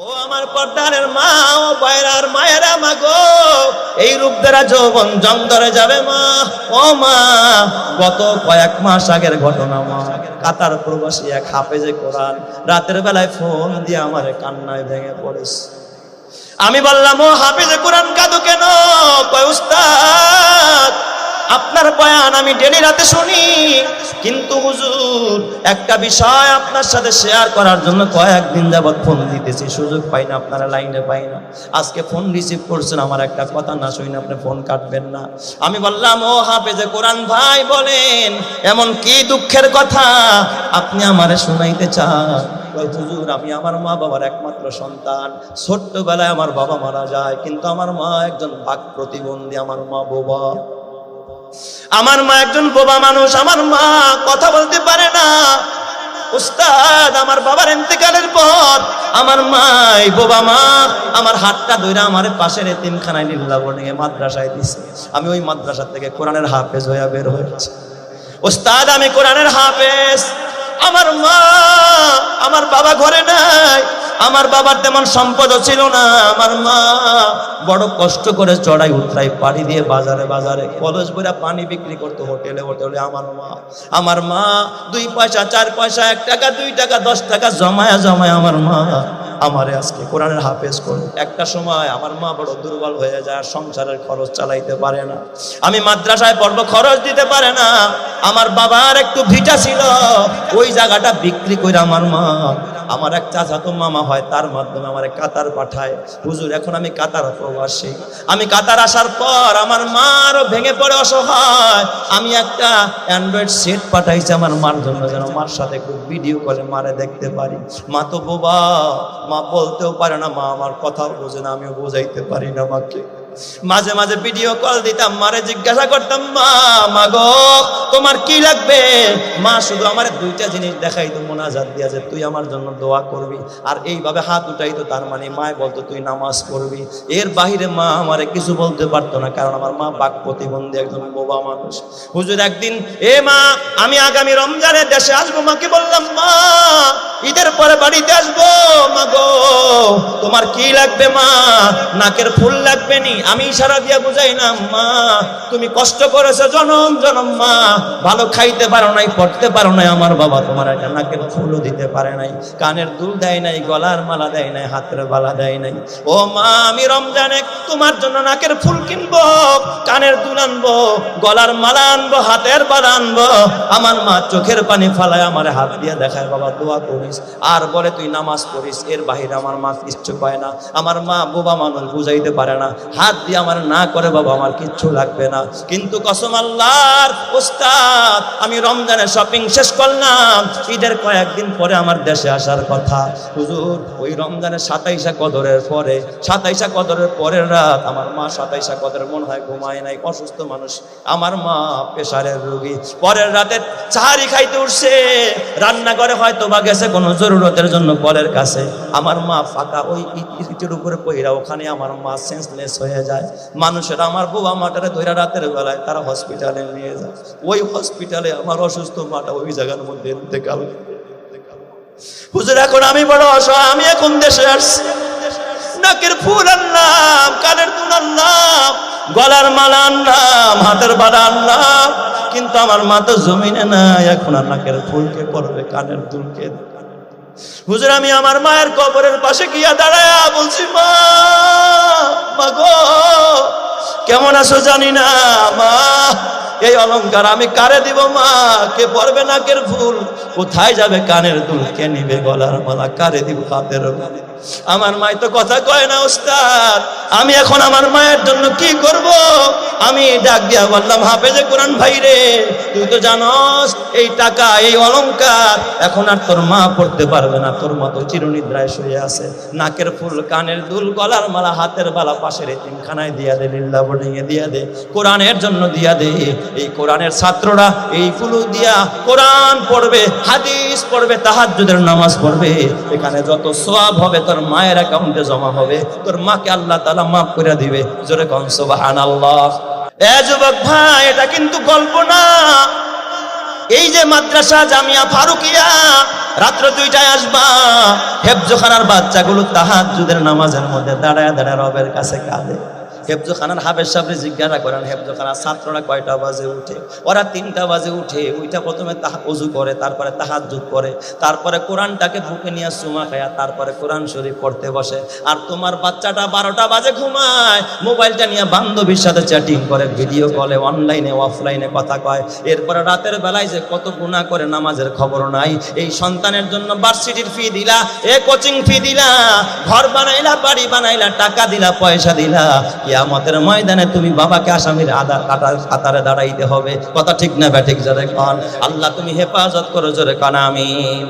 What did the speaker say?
ও আমার পর্দারের মা, ও বাইরার মায়েরা মা গো, এই রূপ দ্বারা যৌবন জং ধরে যাবে মা। ও মা, গত কয়েক মাস আগের ঘটনা মা। কাতার প্রবাসী এক হাফেজে কোরআন রাতের বেলায় ফোন দিয়ে আমারে কান্নায় ভেঙে পড়েছে। আমি বললাম, ও হাফেজে কোরআন কাঁদো কেন? কয় উস্তাদ, আপনার বয়ান আমি ডেলি রাতে শুনি, কিন্তু হুজুর একটা বিষয় আপনার সাথে শেয়ার করার জন্য কয়েকদিন যাবত ফোন দিতেছি, সুযোগ পাই না, আপনারা লাইনে পাই না। আজকে ফোন রিসিভ করছেন, আমার একটা কথা না শুনে আপনি ফোন কাটবেন না। আমি বললাম, ও হাফেজে কোরআন ভাই বলেন, এমন কি দুঃখের কথা আপনি আমারে শোনাইতে চান? হুজুর, আমি আমার মা বাবার একমাত্র সন্তান। ছোট্টবেলায় আমার বাবা মারা যায়, কিন্তু আমার মা একজন বাক প্রতিবন্ধী। আমার মা বোবা, আমার মা একজন বোবা মানুষ। আমার মা কথা বলতে পারে না। উস্তাদ, আমার বাবার ইন্তেকালের পর আমার মা, এই বোবা মা, আমার হাতটা ধরে আমার পাশের এতিমখানায় লিল্লাহ বোর্ডিং এ মাদ্রাসায় দিছে। আমি ওই মাদ্রাসা থেকে কোরআনের হাফেজ হয়ে বের হয়েছি। উস্তাদ, আমি কোরআনের হাফেজ। আমার মা, আমার বাবা ঘরে নাই, আমার বাবার তেমন সম্পদও ছিল না। আমার মা বড় কষ্ট করে চড়াই উতরাই পাড়ি দিয়ে বাজারে বাজারে কলস বইরা পানি বিক্রি করতো, হোটেলে হোটেলে। আমার মা 2 পয়সা 4 পয়সা, 1 টাকা 2 টাকা 10 টাকা জমায়া জমায়া আমার মা আমারে আজকে কোরআনের হাফেজ করে। একটা সময় আমার মা বড় দুর্বল হয়ে যায়, আর সংসারের খরচ চালাইতে পারে না। আমি মাদ্রাসায় পড়ব, খরচ দিতে পারে না। আমার বাবার একটু ভিটা ছিল, ওই জায়গাটা বিক্রি করে আমার মা, আমার এক চাচাতো মামা হয়, তার মাধ্যমে আমার কাতার পাঠায়। হুজুর, এখন আমি কাতার প্রবাসী। আমি কাতার আসার পর আমার মা আরো ভেঙে পড়ে অসহায়। আমি একটা অ্যান্ড্রয়েড সেট পাঠাইছি আমার মার জন্য, যেন মার সাথে একটু ভিডিও কলে মারে দেখতে পারি। মা তো বোবা, মা বলতেও পারে না, মা আমার কথাও বোঝে না, আমিও বোঝাইতে পারি না মাকে। মাঝে মাঝে ভিডিও কল দিতাম, মারে জিজ্ঞাসা করতাম, মা গো তোমার কি লাগবে? মা শুধু আমার 2টা জিনিস দেখাইতো মোনাজাত দিয়া, যে তুই আমার জন্য দোয়া করবি, আর এইভাবে হাত উঠাইতো, তার মানে মায় বলতো তুই নামাজ পড়বি। এর বাহিরে মা আমারে কিছু বলতে পারতো না, কারণ আমার মা বাক প্রতিবন্ধী, একজন বোবা মানুষ। হুজুর, একদিন, এ মা, আমি আগামী রমজানে দেশে আসবো। মাকে বললাম, মা ঈদের পরে বাড়িতে আসবো। মা গো তোমার কি লাগবে? মা নাকের ফুল লাগবে নি? আমি ইশারা দিয়া বুঝাই না, মা তুমি কষ্ট করেছো জনম জনম, মা ভালো খাইতে পারো নাই, পড়তে পারো নাই, আমার বাবা তোমার একটা নাকের ফুলও দিতে পারে নাই, কানের দুল দেয় নাই, গলার মালা দেয় নাই, হাতের বালা দেয় নাই। ও মা, আমি রমজানে তোমার জন্য নাকের ফুল কিনবো, কানের দুল আনবো, গলার মালা আনবো, হাতের বালা আনবো। আমার মা চোখের পানি ফালায় আমার হাত দিয়ে দেখায়, বাবা দোয়া করিস, আর বলে তুই নামাজ পড়িস। এর বাহিরে আমার মা কিচ্ছু পায় না। আমার মা বোবা মানুষ, বুঝাইতে পারে না, হাত দিয়ে আমার না করে, বাবা আমার কিচ্ছু লাগবে না। কিন্তু কসম আল্লাহর, উস্তাদ, আমি রমজানের শপিং শেষ করলাম, ঈদের কয়েকদিন পরে আমার দেশে আসার কথা। হুজুর, ওই রমজানের 27 কদরের পরে, 27 কদরের পরের রাত আমার মা 27 কদরের মনে হয় ঘুমায় নাই, অসুস্থ মানুষ। আমার মা প্রেসারের রোগী। পরের রাতে চাহারি খাইতে উঠছে, রান্নাঘরে হয়তো বা গেছে কোনো জরুরতের জন্য কলের কাছে। আমার মা ফাঁকা ওই ইটের উপরে পইরা, ওখানে আমার মা সেন্সলেস হয়ে যায়। মানুষের আমার বোবা মাটারে ধইরা রাতের বেলায় তারা হসপিটালে নিয়ে যায়। ওই হসপিটালে আমার অসুস্থ মাটা ওই জায়গার মধ্যে ইন্তেকাল। হুজুর, এখন আমি বড় অসহায়। আমি এখন দেশে আসছি, নাকের ফুল আনলাম, কানের দুল আনলাম, গলার মালা আনলাম, হাতের বালা আনলাম, কিন্তু আমার মা তো জমিনে নাই। এখন আর নাকের ফুলকে পড়বে, কানের দুলকে। হুজুর, আমি আমার মায়ের কবরের পাশে গিয়া দাঁড়ায়া বলছি, মা, মা গো কেমন আছো জানি না, মা এই অলংকার আমি কারে দিব? মা কে পরবে নাকের ফুল? কোথায় যাবে কানের দুল? কে নিবে গলার মালা? কারে দিব হাতের বালা? আমার মাই তো কথা কয় না। উস্তাদ, আমি এখন আমার মায়ের জন্য কি করব? আমি ডাক দিয়া বললাম, হাফেজে কোরআন ভাই রে, তুই তো জানোস এই টাকা, এই অলংকার এখন আর তোর মা পড়তে পারবে না, তোর মতো চিরনিদ্রায় শুয়ে আছে। নাকের ফুল, কানের দুল, গলার মালা, হাতের বালা পাশের এতিমখানায় দিয়া দে, লিল্লাহ বোর্ডিং এ দিয়া দে, কোরআনের জন্য দিয়া দে। এই কোরআনের ছাত্ররা এই ফুল দিয়া কোরআন পড়বে, হাদিস পড়বে, তাহাজ্জুদের নামাজ পড়বে। এখানে যত সওয়াব হবে তোর মায়ের অ্যাকাউন্টে জমা হবে, তোর মাকে আল্লাহ তাআলা মাফ করে দিবে। জোরে কোন সুবহানাল্লাহ। এ যুবক ভাই, এটা কিন্তু গল্প না, এই যে মাদ্রাসা জামিয়া ফারুকিয়া, রাত্র 2টায় আসবা, হেফজখানার বাচ্চাগুলো তাহাজ্জুদের নামাজের মধ্যে দাঁড়ায় দাঁড়ায় রবের কাছে কাঁদে। হেফজখানার হাফেজ সাহেবরে জিজ্ঞাসা করেন, হেফজখানার ছাত্ররা কয়টা বাজে উঠে? ওরা 3টা বাজে উঠে। ওইটা প্রথমে ওযু করে, তারপরে তাহাজ্জুদ করে, তারপরে কোরআনটাকে বুকে নিয়ে চুমা খায়া তারপরে কোরআন শরীফ পড়তে বসে। আর তোমার বাচ্চাটা 12টা বাজে ঘুমায়, মোবাইলটা নিয়ে বান্ধবীর সাথে চ্যাটিং করে, ভিডিও কলে, অনলাইনে অফলাইনে কথা কয়। এরপরে রাতের বেলায় যে কত গুনাহ করে নামাজের খবর নাই। এই সন্তানের জন্য ভার্সিটির ফি দিলা, কোচিং ফি দিলা, ঘর বানাইলা, বাড়ি বানাইলা, টাকা দিলা, পয়সা দিলা। কিয়ামতের ময়দানে তুমি বাবাকে আসামির কাতারে দাঁড়াইতে হবে। কথা ঠিক না ব্যাঠিক? জোরে কন। আল্লাহ তুমি হেফাজত করো, জোরে কন আমিন।